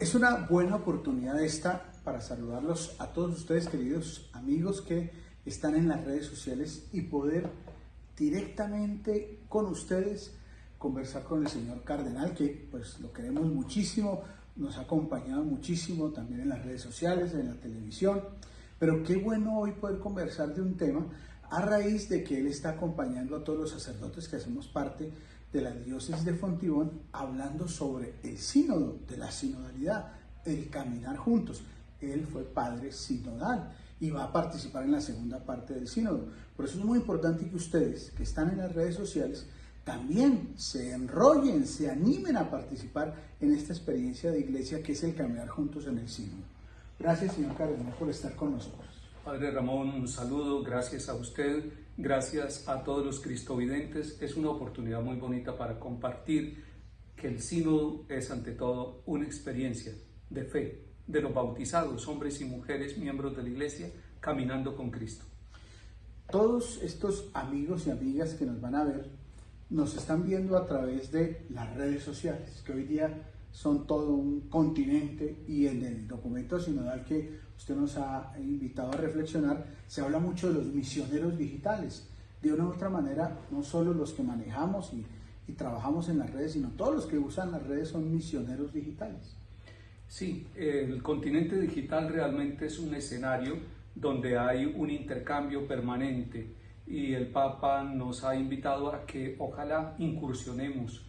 Es una buena oportunidad esta para saludarlos a todos ustedes, queridos amigos que están en las redes sociales, y poder directamente con ustedes conversar con el señor Cardenal, que pues lo queremos muchísimo, nos ha acompañado muchísimo también en las redes sociales, en la televisión, pero qué bueno hoy poder conversar de un tema a raíz de que él está acompañando a todos los sacerdotes que hacemos parte de la diócesis de Fontibón, hablando sobre el sínodo, de la sinodalidad, el caminar juntos. Él fue padre sinodal y va a participar en la segunda parte del sínodo. Por eso es muy importante que ustedes, que están en las redes sociales, también se enrollen, se animen a participar en esta experiencia de iglesia que es el caminar juntos en el sínodo. Gracias, señor Cardenal, por estar con nosotros. Padre Ramón, un saludo, gracias a usted, gracias a todos los cristovidentes. Es una oportunidad muy bonita para compartir que el sínodo es ante todo una experiencia de fe de los bautizados, hombres y mujeres, miembros de la iglesia, caminando con Cristo. Todos estos amigos y amigas que nos van a ver, nos están viendo a través de las redes sociales, que hoy día son todo un continente, y en el documento sinodal que usted nos ha invitado a reflexionar, se habla mucho de los misioneros digitales. De una u otra manera, no solo los que manejamos y trabajamos en las redes, sino todos los que usan las redes son misioneros digitales. Sí, el continente digital realmente es un escenario donde hay un intercambio permanente, y el Papa nos ha invitado a que ojalá incursionemos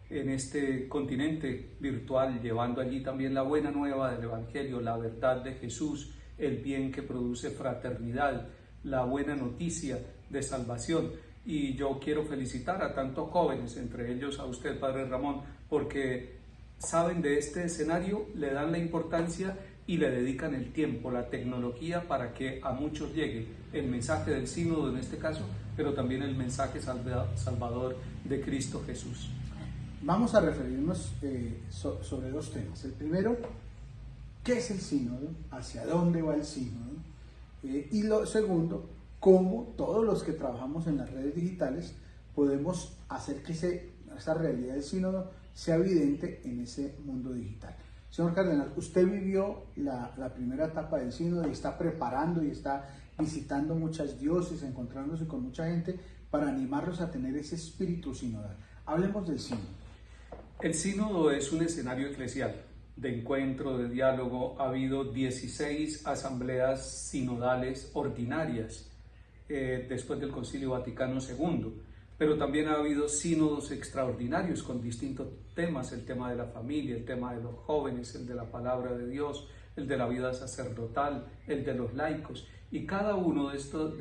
en este continente virtual, llevando allí también la buena nueva del Evangelio, la verdad de Jesús, el bien que produce fraternidad, la buena noticia de salvación. Y yo quiero felicitar a tantos jóvenes, entre ellos a usted, Padre Ramón, porque saben de este escenario, le dan la importancia y le dedican el tiempo, la tecnología, para que a muchos llegue el mensaje del sínodo en este caso, pero también el mensaje salvador de Cristo Jesús. Vamos a referirnos sobre dos temas. El primero, ¿qué es el sínodo? ¿Hacia dónde va el sínodo? Y lo segundo, cómo todos los que trabajamos en las redes digitales podemos hacer que esa realidad del sínodo sea evidente en ese mundo digital. Señor Cardenal, usted vivió la primera etapa del sínodo y está preparando y está visitando muchas diócesis, encontrándose con mucha gente para animarlos a tener ese espíritu sinodal. Hablemos del sínodo. El sínodo es un escenario eclesial de encuentro, de diálogo. Ha habido 16 asambleas sinodales ordinarias después del Concilio Vaticano II, pero también ha habido sínodos extraordinarios con distintos temas: el tema de la familia, el tema de los jóvenes, el de la palabra de Dios, el de la vida sacerdotal, el de los laicos. Y cada uno de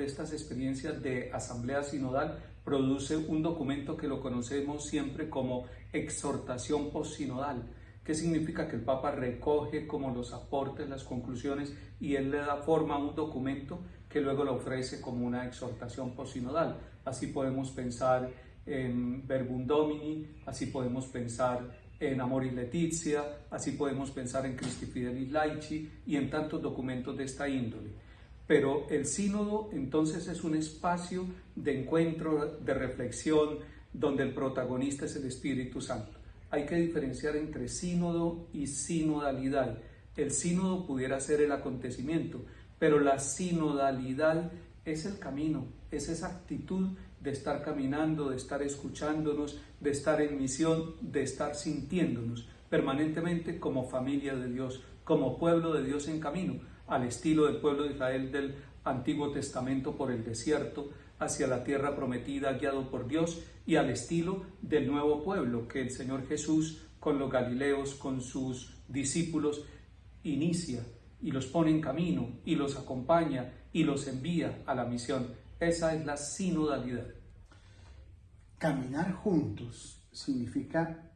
estas experiencias de asamblea sinodal produce un documento que lo conocemos siempre como exhortación postsinodal. ¿Qué significa? Que el Papa recoge como los aportes, las conclusiones, y él le da forma a un documento que luego lo ofrece como una exhortación postsinodal. Así podemos pensar en Verbum Domini, así podemos pensar en Amoris Laetitia, así podemos pensar en Christi Fidelis Laici y en tantos documentos de esta índole. Pero el sínodo entonces es un espacio de encuentro, de reflexión, donde el protagonista es el Espíritu Santo. Hay que diferenciar entre sínodo y sinodalidad. El sínodo pudiera ser el acontecimiento, pero la sinodalidad es el camino, es esa actitud de estar caminando, de estar escuchándonos, de estar en misión, de estar sintiéndonos permanentemente como familia de Dios, como pueblo de Dios en camino, al estilo del pueblo de Israel del Antiguo Testamento por el desierto, hacia la tierra prometida guiado por Dios, y al estilo del nuevo pueblo que el Señor Jesús con los galileos, con sus discípulos, inicia y los pone en camino y los acompaña y los envía a la misión. Esa es la sinodalidad. Caminar juntos significa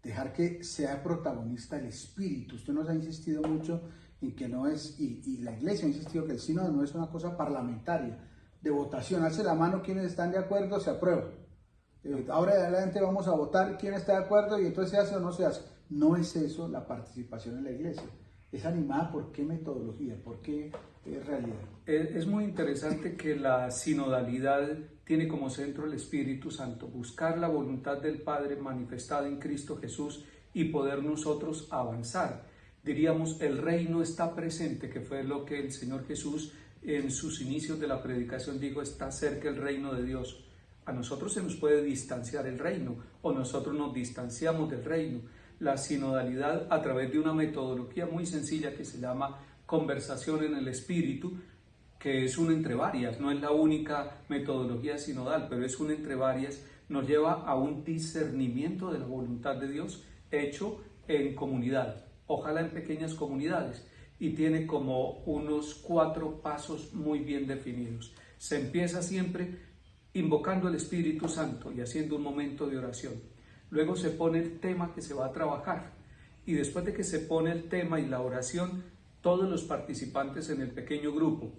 dejar que sea protagonista el Espíritu. Usted nos ha insistido mucho en que no es, y la Iglesia ha insistido que el sínodo no es una cosa parlamentaria, de votación, alce la mano quienes están de acuerdo, se aprueba. Ahora de adelante vamos a votar quién está de acuerdo y entonces se hace o no se hace. No es eso la participación en la Iglesia. Es animada por qué metodología, por qué realidad. Es muy interesante que la sinodalidad tiene como centro el Espíritu Santo, buscar la voluntad del Padre manifestada en Cristo Jesús y poder nosotros avanzar. Diríamos, el reino está presente, que fue lo que el Señor Jesús en sus inicios de la predicación dijo: está cerca el reino de Dios. A nosotros se nos puede distanciar el reino, o nosotros nos distanciamos del reino. La sinodalidad, a través de una metodología muy sencilla que se llama conversación en el espíritu, que es una entre varias, no es la única metodología sinodal, pero es una entre varias, nos lleva a un discernimiento de la voluntad de Dios hecho en comunidad, ojalá en pequeñas comunidades, y tiene como unos 4 pasos muy bien definidos. Se empieza siempre invocando el Espíritu Santo y haciendo un momento de oración. Luego se pone el tema que se va a trabajar, y después de que se pone el tema y la oración, todos los participantes en el pequeño grupo,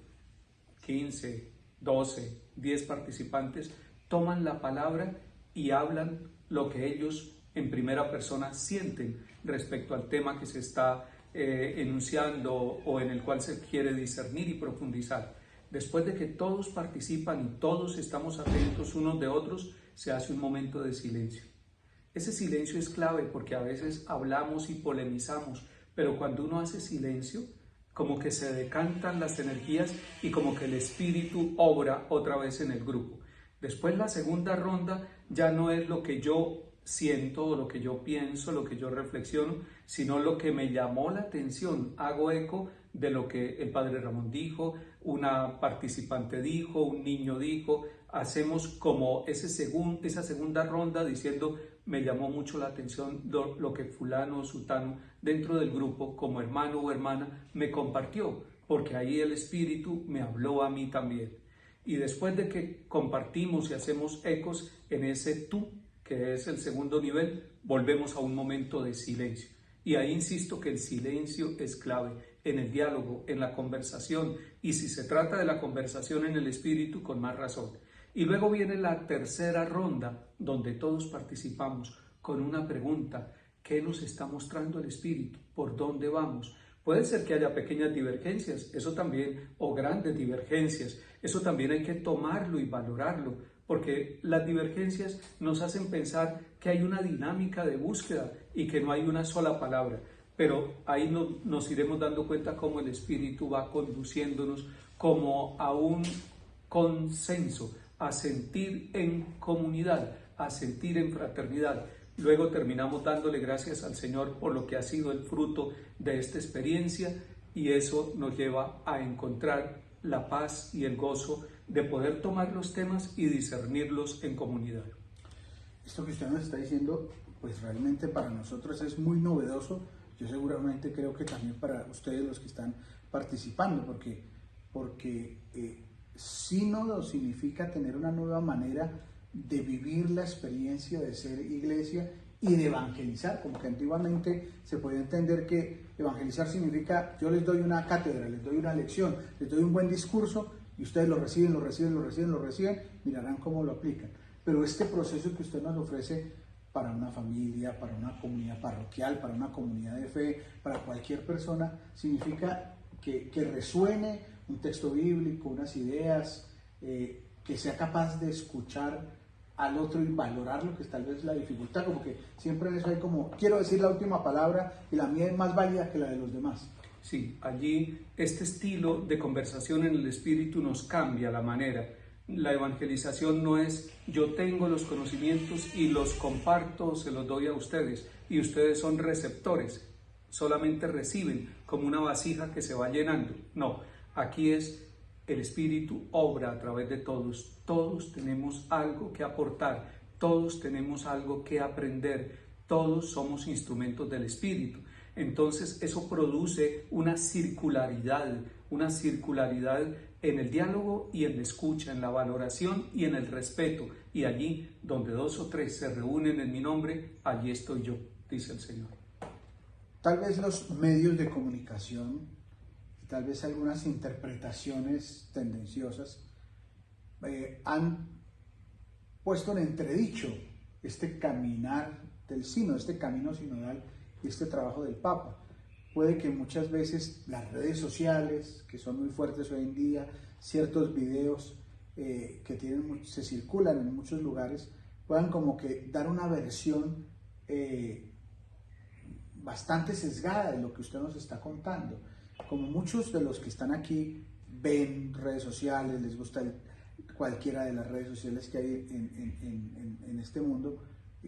15, 12, 10 participantes, toman la palabra y hablan lo que ellos en primera persona sienten respecto al tema que se está enunciando o en el cual se quiere discernir y profundizar. Después de que todos participan y todos estamos atentos unos de otros, se hace un momento de silencio. Ese silencio es clave porque a veces hablamos y polemizamos, pero cuando uno hace silencio, como que se decantan las energías y como que el espíritu obra otra vez en el grupo. Después la segunda ronda ya no es lo que yo siento, lo que yo pienso, lo que yo reflexiono, sino lo que me llamó la atención. Hago eco de lo que el padre Ramón dijo, una participante dijo, un niño dijo. Hacemos como esa segunda ronda diciendo: me llamó mucho la atención lo que fulano o sutano dentro del grupo como hermano o hermana me compartió, porque ahí el Espíritu me habló a mí también. Y después de que compartimos y hacemos ecos en ese tú, que es el segundo nivel, volvemos a un momento de silencio. Y ahí insisto que el silencio es clave en el diálogo, en la conversación, y si se trata de la conversación en el Espíritu, con más razón. Y luego viene la tercera ronda, donde todos participamos con una pregunta: ¿qué nos está mostrando el Espíritu? ¿Por dónde vamos? Puede ser que haya pequeñas divergencias, eso también, o grandes divergencias, eso también hay que tomarlo y valorarlo, porque las divergencias nos hacen pensar que hay una dinámica de búsqueda y que no hay una sola palabra, pero ahí nos iremos dando cuenta cómo el Espíritu va conduciéndonos como a un consenso, a sentir en comunidad, a sentir en fraternidad. Luego terminamos dándole gracias al Señor por lo que ha sido el fruto de esta experiencia, y eso nos lleva a encontrar la paz y el gozo de poder tomar los temas y discernirlos en comunidad. Esto que usted nos está diciendo, pues realmente para nosotros es muy novedoso. Yo seguramente creo que también para ustedes, los que están participando, porque sínodo significa tener una nueva manera de vivir la experiencia de ser iglesia y de evangelizar, como que antiguamente se podía entender que evangelizar significa: yo les doy una cátedra, les doy una lección, les doy un buen discurso y ustedes lo reciben, mirarán cómo lo aplican. Pero este proceso que usted nos ofrece para una familia, para una comunidad parroquial, para una comunidad de fe, para cualquier persona, significa que resuene un texto bíblico, unas ideas, que sea capaz de escuchar al otro y valorar lo que es tal vez la dificultad, como que siempre en eso hay como: quiero decir la última palabra y la mía es más válida que la de los demás. Sí, allí este estilo de conversación en el Espíritu nos cambia la manera. La evangelización no es: yo tengo los conocimientos y los comparto, se los doy a ustedes y ustedes son receptores, solamente reciben como una vasija que se va llenando. No, aquí es: el Espíritu obra a través de todos. Todos tenemos algo que aportar, todos tenemos algo que aprender, todos somos instrumentos del Espíritu. Entonces eso produce una circularidad en el diálogo y en la escucha, en la valoración y en el respeto. Y allí donde 2 o 3 se reúnen en mi nombre, allí estoy yo, dice el Señor. Tal vez los medios de comunicación, tal vez algunas interpretaciones tendenciosas, han puesto en entredicho este caminar del sínodo, este camino sinodal y este trabajo del Papa. Puede que muchas veces las redes sociales, que son muy fuertes hoy en día, ciertos videos que se circulan en muchos lugares, puedan como que dar una versión bastante sesgada de lo que usted nos está contando. Como muchos de los que están aquí ven redes sociales, les gusta cualquiera de las redes sociales que hay en este mundo,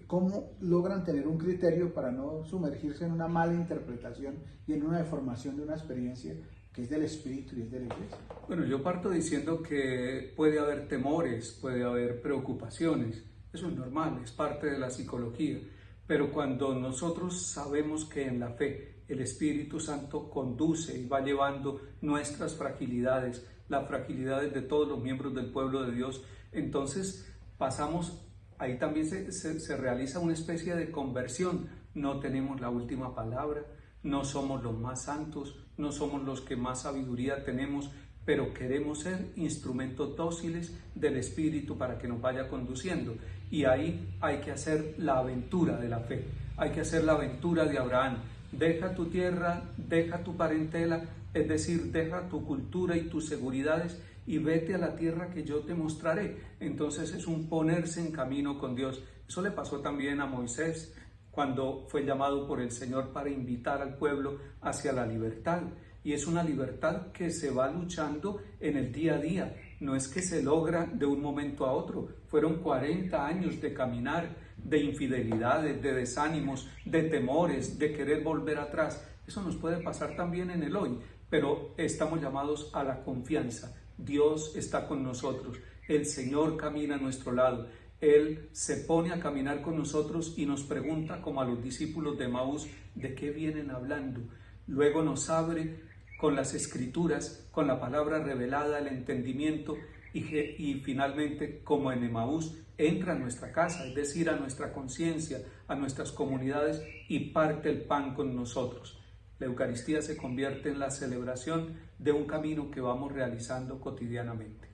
¿cómo logran tener un criterio para no sumergirse en una mala interpretación y en una deformación de una experiencia que es del Espíritu y es de la Iglesia? Bueno, yo parto diciendo que puede haber temores, puede haber preocupaciones. Eso es normal, es parte de la psicología. Pero cuando nosotros sabemos que en la fe el Espíritu Santo conduce y va llevando nuestras fragilidades, las fragilidades de todos los miembros del pueblo de Dios, entonces pasamos, ahí también se realiza una especie de conversión. No tenemos la última palabra, no somos los más santos, no somos los que más sabiduría tenemos, pero queremos ser instrumentos dóciles del Espíritu para que nos vaya conduciendo. Y ahí hay que hacer la aventura de la fe, hay que hacer la aventura de Abraham. Deja tu tierra, deja tu parentela, es decir, deja tu cultura y tus seguridades y vete a la tierra que yo te mostraré. Entonces es un ponerse en camino con Dios. Eso le pasó también a Moisés cuando fue llamado por el Señor para invitar al pueblo hacia la libertad. Y es una libertad que se va luchando en el día a día. No es que se logra de un momento a otro. Fueron 40 años de caminar, de infidelidades, de desánimos, de temores, de querer volver atrás. Eso nos puede pasar también en el hoy, pero estamos llamados a la confianza. Dios está con nosotros. El Señor camina a nuestro lado. Él se pone a caminar con nosotros y nos pregunta, como a los discípulos de Emaús, ¿de qué vienen hablando? Luego nos abre con las Escrituras, con la palabra revelada, el entendimiento y finalmente, como en Emaús, entra a nuestra casa, es decir, a nuestra conciencia, a nuestras comunidades y parte el pan con nosotros. La Eucaristía se convierte en la celebración de un camino que vamos realizando cotidianamente.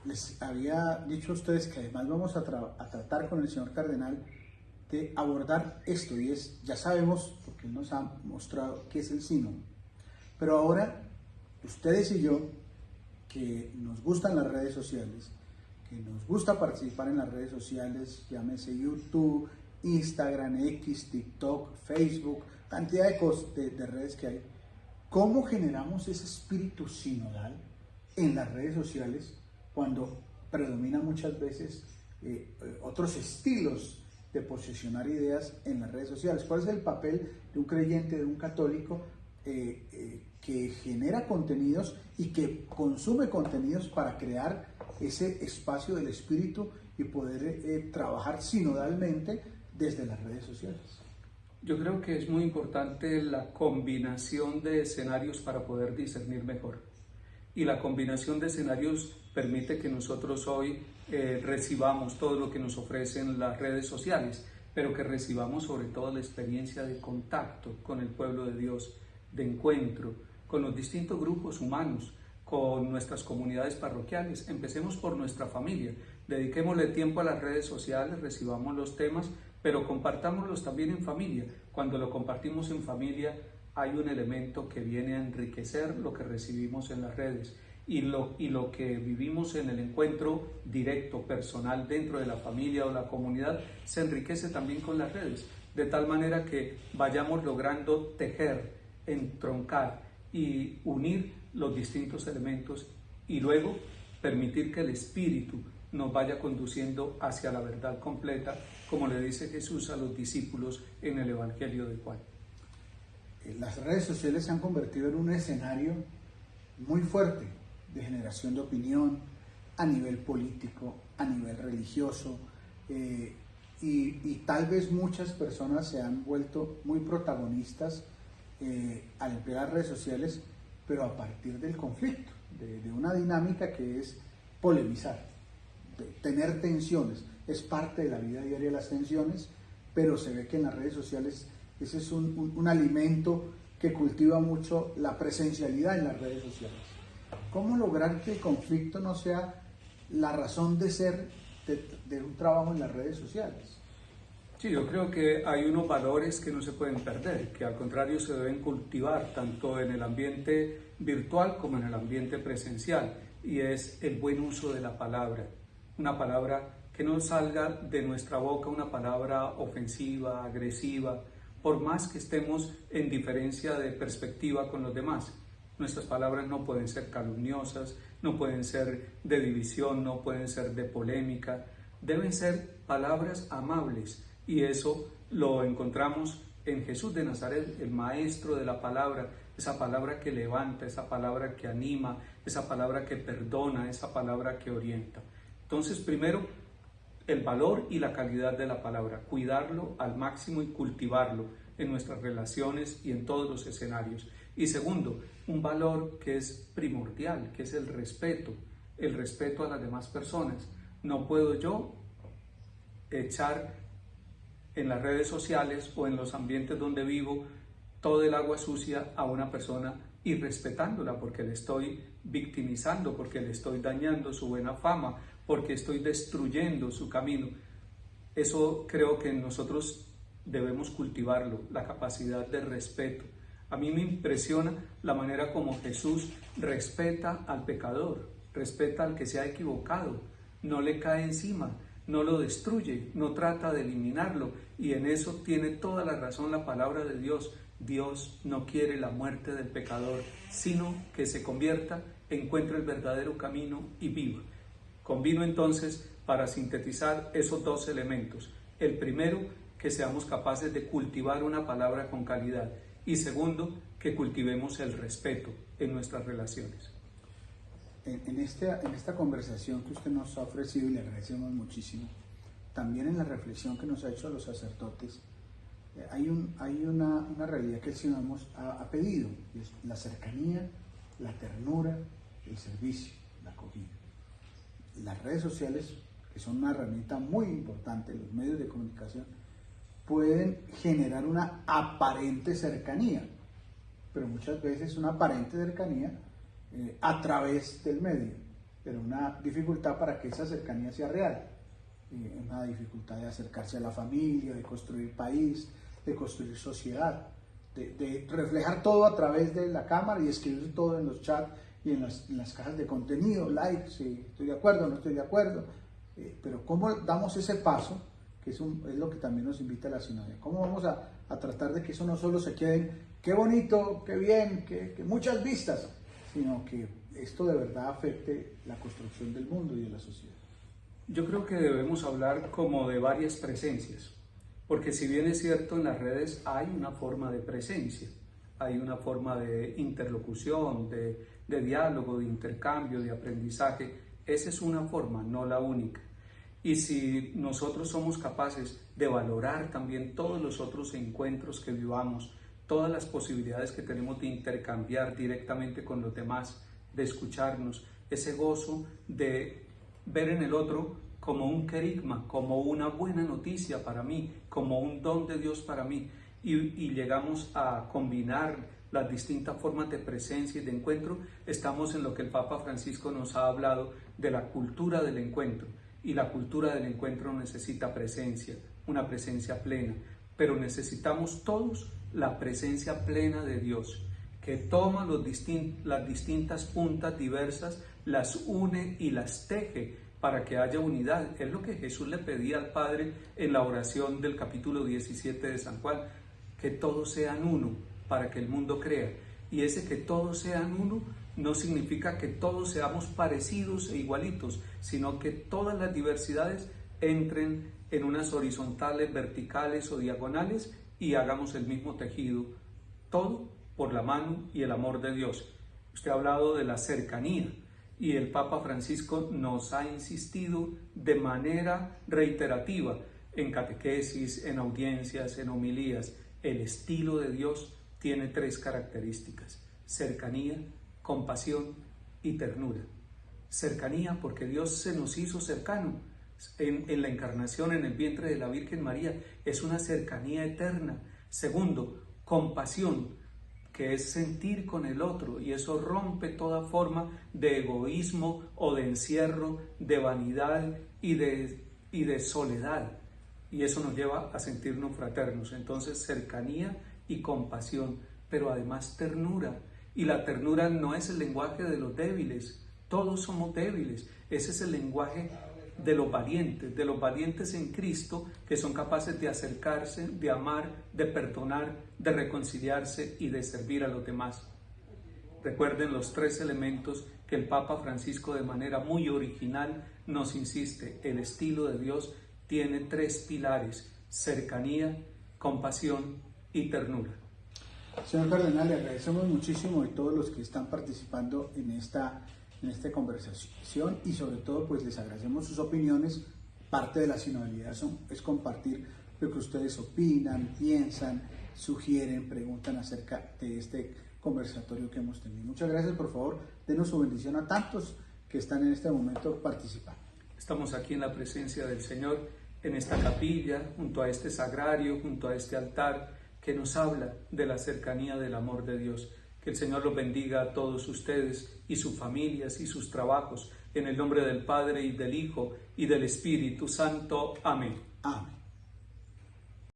Les había dicho a ustedes que además vamos a tratar con el señor cardenal de abordar esto, y es, ya sabemos, porque él nos ha mostrado qué es el sínodo, pero ahora ustedes y yo, que nos gustan las redes sociales, que nos gusta participar en las redes sociales, llámese YouTube, Instagram, X, TikTok, Facebook, cantidad de redes que hay, ¿cómo generamos ese espíritu sinodal en las redes sociales cuando predominan muchas veces otros estilos de posicionar ideas en las redes sociales? ¿Cuál es el papel de un creyente, de un católico que genera contenidos y que consume contenidos para crear ese espacio del espíritu y poder trabajar sinodalmente desde las redes sociales? Yo creo que es muy importante la combinación de escenarios para poder discernir mejor. Y la combinación de escenarios permite que nosotros hoy recibamos todo lo que nos ofrecen las redes sociales, pero que recibamos sobre todo la experiencia de contacto con el pueblo de Dios, de encuentro con los distintos grupos humanos, con nuestras comunidades parroquiales. Empecemos por nuestra familia, dediquémosle tiempo a las redes sociales, recibamos los temas, pero compartámoslos también en familia. Cuando lo compartimos en familia hay un elemento que viene a enriquecer lo que recibimos en las redes y lo que vivimos en el encuentro directo, personal, dentro de la familia o la comunidad, se enriquece también con las redes, de tal manera que vayamos logrando tejer, entroncar y unir los distintos elementos y luego permitir que el Espíritu nos vaya conduciendo hacia la verdad completa, como le dice Jesús a los discípulos en el Evangelio de Juan. Las redes sociales se han convertido en un escenario muy fuerte de generación de opinión a nivel político, a nivel religioso, y tal vez muchas personas se han vuelto muy protagonistas al emplear las redes sociales, pero a partir del conflicto, de una dinámica que es polemizar, de tener tensiones. Es parte de la vida diaria las tensiones, pero se ve que en las redes sociales ese es un alimento que cultiva mucho la presencialidad en las redes sociales. ¿Cómo lograr que el conflicto no sea la razón de ser de un trabajo en las redes sociales? Sí, yo creo que hay unos valores que no se pueden perder, que al contrario se deben cultivar tanto en el ambiente virtual como en el ambiente presencial, y es el buen uso de la palabra. Una palabra que no salga de nuestra boca, una palabra ofensiva, agresiva, por más que estemos en diferencia de perspectiva con los demás. Nuestras palabras no pueden ser calumniosas, no pueden ser de división, no pueden ser de polémica, deben ser palabras amables, y eso lo encontramos en Jesús de Nazaret, el maestro de la palabra, esa palabra que levanta, esa palabra que anima, esa palabra que perdona, esa palabra que orienta. Entonces, primero, el valor y la calidad de la palabra, cuidarlo al máximo y cultivarlo en nuestras relaciones y en todos los escenarios. Y segundo, un valor que es primordial, que es el respeto a las demás personas. No puedo yo echar en las redes sociales o en los ambientes donde vivo todo el agua sucia a una persona irrespetándola, porque le estoy victimizando, porque le estoy dañando su buena fama, porque estoy destruyendo su camino. Eso creo que nosotros debemos cultivarlo, la capacidad de respeto. A mí me impresiona la manera como Jesús respeta al pecador, respeta al que se ha equivocado, no le cae encima, no lo destruye, no trata de eliminarlo, y en eso tiene toda la razón la palabra de Dios. Dios no quiere la muerte del pecador, sino que se convierta, encuentre el verdadero camino y viva. Combino entonces para sintetizar esos dos elementos. El primero, que seamos capaces de cultivar una palabra con calidad, y segundo, que cultivemos el respeto en nuestras relaciones. En esta conversación que usted nos ha ofrecido, y le agradecemos muchísimo, también en la reflexión que nos ha hecho a los sacerdotes, hay una realidad que el Señor ha pedido, y es la cercanía, la ternura, el servicio, la acogida. Las redes sociales, que son una herramienta muy importante, los medios de comunicación, pueden generar una aparente cercanía, pero muchas veces una aparente cercanía a través del medio, pero una dificultad para que esa cercanía sea real, una dificultad de acercarse a la familia, de construir país, de construir sociedad, de reflejar todo a través de la cámara y escribir todo en los chats y en las cajas de contenido, likes, si estoy de acuerdo o no estoy de acuerdo, pero ¿cómo damos ese paso? Que es lo que también nos invita a la sinodalidad. ¿Cómo vamos a tratar de que eso no solo se quede, qué bonito, qué bien, que muchas vistas, sino que esto de verdad afecte la construcción del mundo y de la sociedad? Yo creo que debemos hablar como de varias presencias, porque si bien es cierto, en las redes hay una forma de presencia, hay una forma de interlocución, de diálogo, de intercambio, de aprendizaje. Esa es una forma, no la única. Y si nosotros somos capaces de valorar también todos los otros encuentros que vivamos, todas las posibilidades que tenemos de intercambiar directamente con los demás, de escucharnos, ese gozo de ver en el otro como un querigma, como una buena noticia para mí, como un don de Dios para mí, y llegamos a combinar las distintas formas de presencia y de encuentro, estamos en lo que el Papa Francisco nos ha hablado de la cultura del encuentro. Y la cultura del encuentro necesita presencia, una presencia plena, pero necesitamos todos la presencia plena de Dios, que toma las distintas puntas diversas, las une y las teje para que haya unidad. Es lo que Jesús le pedía al Padre en la oración del capítulo 17 de San Juan, que todos sean uno para que el mundo crea. Y ese que todos sean uno no significa que todos seamos parecidos e igualitos, sino que todas las diversidades entren en unas horizontales, verticales o diagonales y hagamos el mismo tejido, todo por la mano y el amor de Dios. Usted ha hablado de la cercanía y el Papa Francisco nos ha insistido de manera reiterativa en catequesis, en audiencias, en homilías. El estilo de Dios tiene 3 características: cercanía, compasión y ternura. Cercanía porque Dios se nos hizo cercano en la encarnación, en el vientre de la Virgen María. Es una cercanía eterna. Segundo, compasión, que es sentir con el otro, y eso rompe toda forma de egoísmo o de encierro, de vanidad y de soledad, y eso nos lleva a sentirnos fraternos. Entonces, cercanía y compasión, pero además ternura. Y la ternura no es el lenguaje de los débiles, todos somos débiles. Ese es el lenguaje de los valientes en Cristo, que son capaces de acercarse, de amar, de perdonar, de reconciliarse y de servir a los demás. Recuerden los 3 elementos que el Papa Francisco de manera muy original nos insiste. El estilo de Dios tiene 3 pilares: cercanía, compasión y ternura. Señor Cardenal, le agradecemos muchísimo a todos los que están participando en esta conversación y sobre todo pues les agradecemos sus opiniones. Parte de la sinodalidad es compartir lo que ustedes opinan, piensan, sugieren, preguntan acerca de este conversatorio que hemos tenido. Muchas gracias. Por favor, denos su bendición a tantos que están en este momento participando. Estamos aquí en la presencia del Señor, en esta capilla, junto a este sagrario, junto a este altar que nos habla de la cercanía del amor de Dios. Que el Señor los bendiga a todos ustedes y sus familias y sus trabajos, en el nombre del Padre y del Hijo y del Espíritu Santo. Amén. Amén.